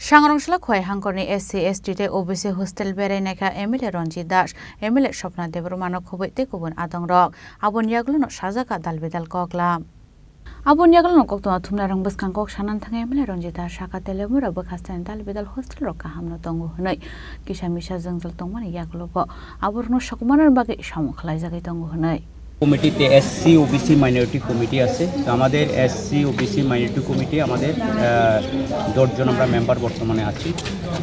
सांग्रांसला खय हांकरनि SC ST OBC hostel बेरायनायखा एमएलए रंजित दास एमएलए स्वप्ना देबरमानो खबैते गुबुन आदंरक आबन यागलनो साजाका दालबेदाल कगलाम आबन यागलनो कक्तमा थुमनारं बसखां कक सानान थाङा एमएलए रंजित दास साका तेलेमुरा बखास्तान दालबेदाल हस्टेल रका हामनो तंगु हनै किसा मिसा जोंजल तंमानि यागलबो आबरनो सकमानार बागै सामु खलायजागै तंगु हनै কমিটিতে এসসি ওবিসি মাইনরিটি কমিটি আছে তো আমাদের এসসি ওবিসি মাইনরিটি কমিটি আমাদের 10 জন আমরা মেম্বার বর্তমানে আছি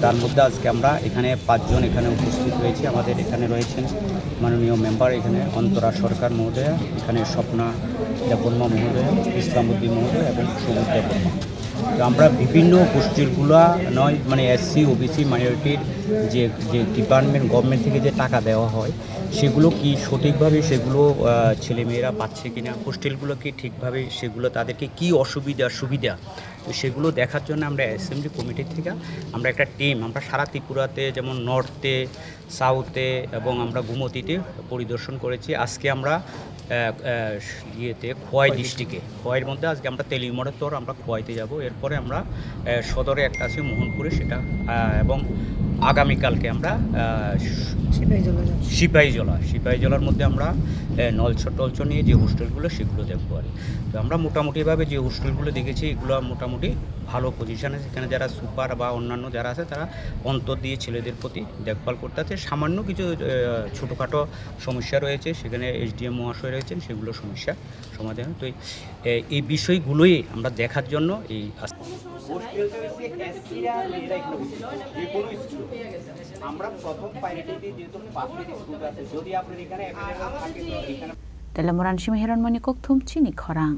তার মধ্যে আজকে আমরা এখানে 5 জন এখানে উপস্থিত হয়েছি আমাদের এখানে রয়েছেন মাননীয় মেম্বার এখানে অন্তরা সরকার মহোদয়া এখানে স্বপ্না দেববর্মা মহোদয়া ইসলামউদ্দিন মহোদয় এবং সমুদ্র দেববর্মা তো আমরা বিভিন্ন গোষ্ঠীগুলো নয় মানে এসসি ওবিসি মাইনরিটির যে ডিপার্টমেন্ট গভর্নমেন্ট থেকে যে টাকা দেওয়া হয় সেগুলো কি সঠিকভাবে সেগুলো ছেলেমেয়েরা পাচ্ছে কিনা হোস্টেলগুলো কি ঠিকভাবে সেগুলো তাদেরকে কি অসুবিধা সুবিধা তো সেগুলো দেখার জন্য আমরা অ্যাসেম্বলি কমিটির থেকে আমরা একটা টিম আমরা সারা ত্রিপুরাতে যেমন নর্থে সাউথে এবং আমরা গুমতিতে পরিদর্শন করেছি আজকে আমরা ইয়েতে খোয়াই ডিস্ট্রিক্টে খোয়াইয়ের মধ্যে আজকে আমরা তেলিমোড়ের তোর আমরা খোয়াইতে যাব এরপরে আমরা সদরে একটা আছে মোহনপুরে সেটা এবং আগামীকালকে আমরা সিপাহীজলার মধ্যে আমরা নলছর নিয়ে যে হোস্টেলগুলো সেগুলো দেখবো আর তো আমরা মোটামুটিভাবে যে হোস্টেলগুলো দেখেছি এগুলো মোটামুটি ভালো পজিশানে সেখানে যারা সুপার বা অন্যান্য যারা আছে তারা অন্তর দিয়ে ছেলেদের প্রতি দেখভাল করতে আছে সামান্য কিছু ছোটোখাটো সমস্যা রয়েছে সেখানে এসডিএম মহাশয় রয়েছেন সেগুলো সমস্যা সমাধান তো এই বিষয়গুলোই আমরা দেখার জন্য এই আমরা প্রথম প্রায়োরিটি যেহেতু পাবলিক স্কুল আছে যদি আপনার এখানে তেলেমুরান সিমহিরণমণি ককথুম চিনি খরাং